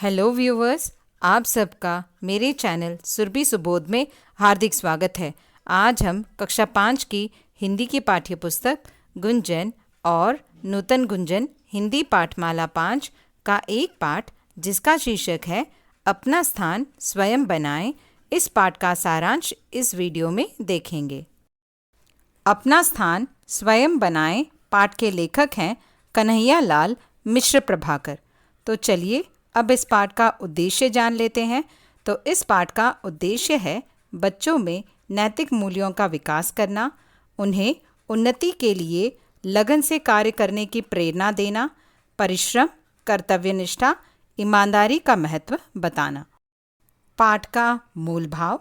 Hello viewers, आप सबका मेरे चैनल सुरभि सुबोध में हार्दिक स्वागत है। आज हम कक्षा 5 की हिंदी की पाठ्यपुस्तक गुंजन और नूतन गुंजन हिंदी पाठमाला 5 का एक पाठ जिसका शीर्षक है अपना स्थान स्वयं बनाएं, इस पाठ का सारांश इस वीडियो में देखेंगे। अपना स्थान स्वयं बनाएं पाठ के लेखक हैं कन्हैया लाल मिश्र प्रभाकर। तो चलिए अब इस पाठ का उद्देश्य जान लेते हैं। तो इस पाठ का उद्देश्य है बच्चों में नैतिक मूल्यों का विकास करना, उन्हें उन्नति के लिए लगन से कार्य करने की प्रेरणा देना, परिश्रम, कर्तव्यनिष्ठा, ईमानदारी का महत्व बताना। पाठ का मूल भाव: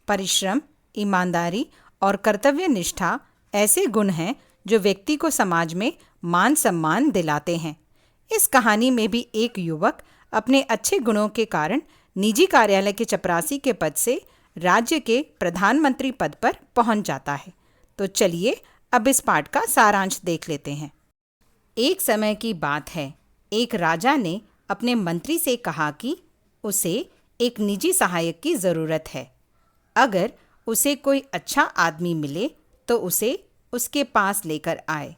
परिश्रम, ईमानदारी और कर्तव्यनिष्ठा ऐसे गुण हैं जो व्यक्ति को समाज में मान सम्मान दिलाते हैं। इस कहानी में भी एक युवक अपने अच्छे गुणों के कारण निजी कार्यालय के चपरासी के पद से राज्य के प्रधानमंत्री पद पर पहुंच जाता है। तो चलिए अब इस पाठ का सारांश देख लेते हैं। एक समय की बात है, एक राजा ने अपने मंत्री से कहा कि उसे एक निजी सहायक की ज़रूरत है। अगर उसे कोई अच्छा आदमी मिले तो उसे उसके पास लेकर आए।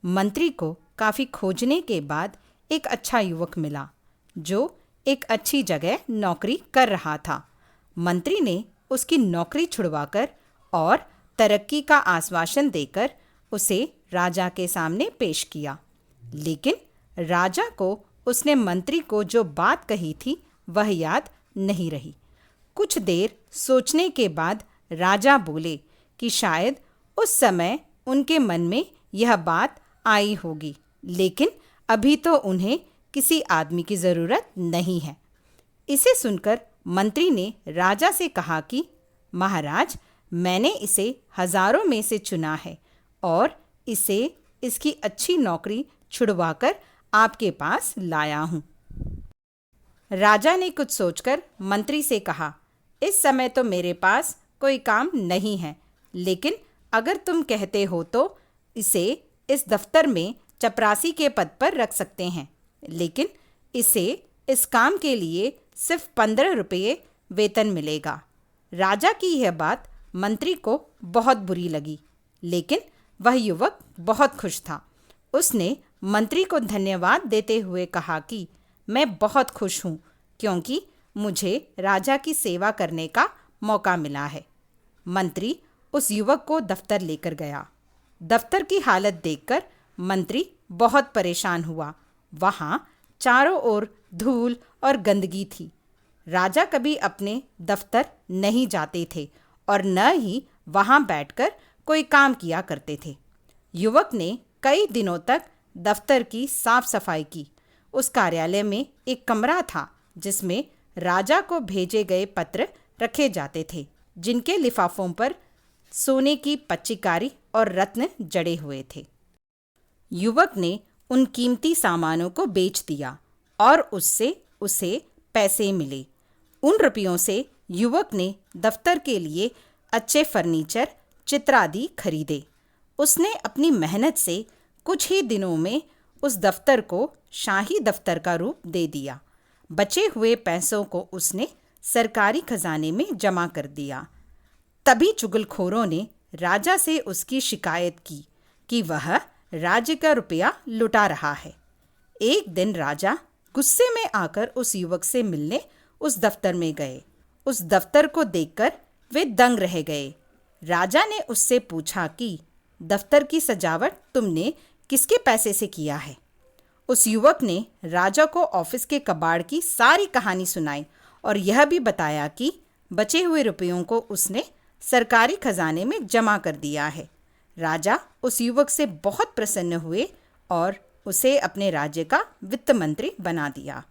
मंत्री को काफ़ी खोजने के बाद एक अच्छा युवक मिला जो एक अच्छी जगह नौकरी कर रहा था। मंत्री ने उसकी नौकरी छुड़वाकर और तरक्की का आश्वासन देकर उसे राजा के सामने पेश किया। लेकिन राजा को उसने मंत्री को जो बात कही थी वह याद नहीं रही। कुछ देर सोचने के बाद राजा बोले कि शायद उस समय उनके मन में यह बात आई होगी, लेकिन अभी तो उन्हें किसी आदमी की ज़रूरत नहीं है। इसे सुनकर मंत्री ने राजा से कहा कि महाराज, मैंने इसे हजारों में से चुना है और इसे इसकी अच्छी नौकरी छुड़वाकर आपके पास लाया हूँ। राजा ने कुछ सोचकर मंत्री से कहा, इस समय तो मेरे पास कोई काम नहीं है, लेकिन अगर तुम कहते हो तो इसे इस दफ्तर में चपरासी के पद पर रख सकते हैं, लेकिन इसे इस काम के लिए सिर्फ 15 रुपये वेतन मिलेगा। राजा की यह बात मंत्री को बहुत बुरी लगी, लेकिन वह युवक बहुत खुश था। उसने मंत्री को धन्यवाद देते हुए कहा कि मैं बहुत खुश हूँ क्योंकि मुझे राजा की सेवा करने का मौका मिला है। मंत्री उस युवक को दफ्तर लेकर गया। दफ्तर की हालत देखकर मंत्री बहुत परेशान हुआ। वहाँ चारों ओर धूल और गंदगी थी। राजा कभी अपने दफ्तर नहीं जाते थे और न ही वहाँ बैठकर कोई काम किया करते थे। युवक ने कई दिनों तक दफ्तर की साफ सफाई की। उस कार्यालय में एक कमरा था जिसमें राजा को भेजे गए पत्र रखे जाते थे, जिनके लिफाफों पर सोने की पच्चीकारी और रत्न जड़े हुए थे। युवक ने उन कीमती सामानों को बेच दिया और उससे उसे पैसे मिले। उन रुपयों से युवक ने दफ्तर के लिए अच्छे फर्नीचर, चित्र आदि खरीदे। उसने अपनी मेहनत से कुछ ही दिनों में उस दफ्तर को शाही दफ्तर का रूप दे दिया। बचे हुए पैसों को उसने सरकारी खजाने में जमा कर दिया। तभी चुगलखोरों ने राजा से उसकी शिकायत की कि वह राज्य का रुपया लुटा रहा है। एक दिन राजा गुस्से में आकर उस युवक से मिलने उस दफ्तर में गए। उस दफ्तर को देखकर वे दंग रह गए। राजा ने उससे पूछा कि दफ्तर की सजावट तुमने किसके पैसे से किया है? उस युवक ने राजा को ऑफिस के कबाड़ की सारी कहानी सुनाई और यह भी बताया कि बचे हुए रुपयों को उसने सरकारी खजाने में जमा कर दिया है। राजा उस युवक से बहुत प्रसन्न हुए और उसे अपने राज्य का वित्त मंत्री बना दिया।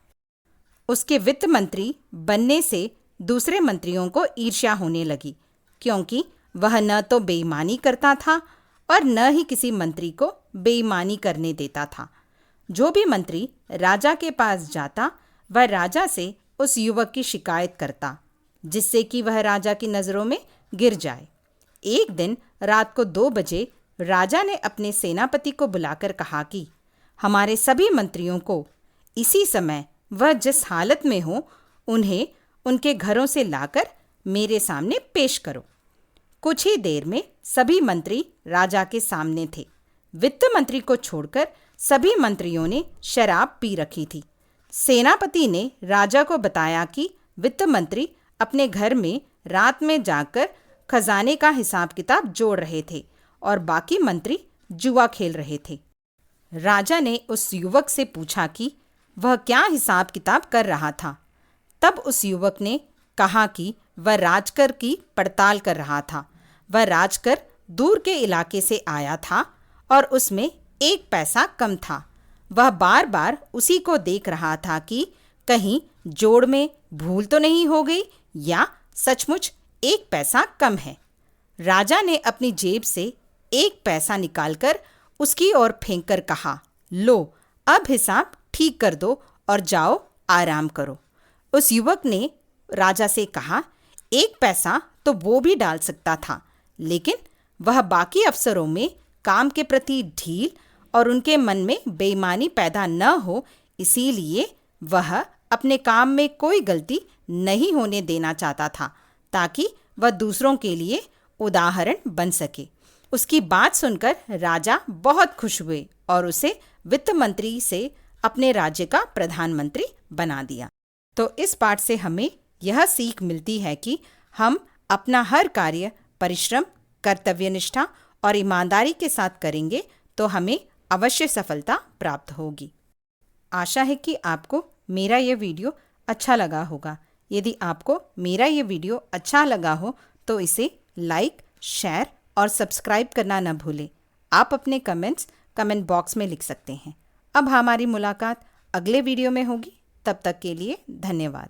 उसके वित्त मंत्री बनने से दूसरे मंत्रियों को ईर्ष्या होने लगी, क्योंकि वह न तो बेईमानी करता था और न ही किसी मंत्री को बेईमानी करने देता था। जो भी मंत्री राजा के पास जाता वह राजा से उस युवक की शिकायत करता, जिससे कि वह राजा की नज़रों में गिर जाए। एक दिन रात को 2 बजे राजा ने अपने सेनापति को बुलाकर कहा कि हमारे सभी मंत्रियों को इसी समय वह जिस हालत में हो उन्हें उनके घरों से लाकर मेरे सामने पेश करो। कुछ ही देर में सभी मंत्री राजा के सामने थे। वित्त मंत्री को छोड़कर सभी मंत्रियों ने शराब पी रखी थी। सेनापति ने राजा को बताया कि वित्त मंत्री अपने घर में रात में जाकर खजाने का हिसाब किताब जोड़ रहे थे और बाकी मंत्री जुआ खेल रहे थे। राजा ने उस युवक से पूछा कि वह क्या हिसाब किताब कर रहा था। तब उस युवक ने कहा कि वह राजकर की पड़ताल कर रहा था। वह राजकर दूर के इलाके से आया था और उसमें 1 पैसा कम था। वह बार बार उसी को देख रहा था कि कहीं जोड़ में भूल तो नहीं हो गई या सचमुच 1 पैसा कम है। राजा ने अपनी जेब से 1 पैसा निकालकर उसकी ओर फेंककर कहा, लो, अब हिसाब ठीक कर दो और जाओ आराम करो। उस युवक ने राजा से कहा, 1 पैसा तो वो भी डाल सकता था, लेकिन वह बाकी अफसरों में काम के प्रति ढील और उनके मन में बेईमानी पैदा न हो, इसीलिए वह अपने काम में कोई गलती नहीं होने देना चाहता था, ताकि वह दूसरों के लिए उदाहरण बन सके। उसकी बात सुनकर राजा बहुत खुश हुए और उसे वित्त मंत्री से अपने राज्य का प्रधानमंत्री बना दिया। तो इस पाठ से हमें यह सीख मिलती है कि हम अपना हर कार्य परिश्रम, कर्तव्यनिष्ठा और ईमानदारी के साथ करेंगे तो हमें अवश्य सफलता प्राप्त होगी। आशा है कि आपको मेरा यह वीडियो अच्छा लगा होगा। यदि आपको मेरा ये वीडियो अच्छा लगा हो तो इसे लाइक, शेयर और सब्सक्राइब करना न भूलें। आप अपने कमेंट्स कमेंट बॉक्स में लिख सकते हैं। अब हमारी मुलाकात अगले वीडियो में होगी। तब तक के लिए धन्यवाद।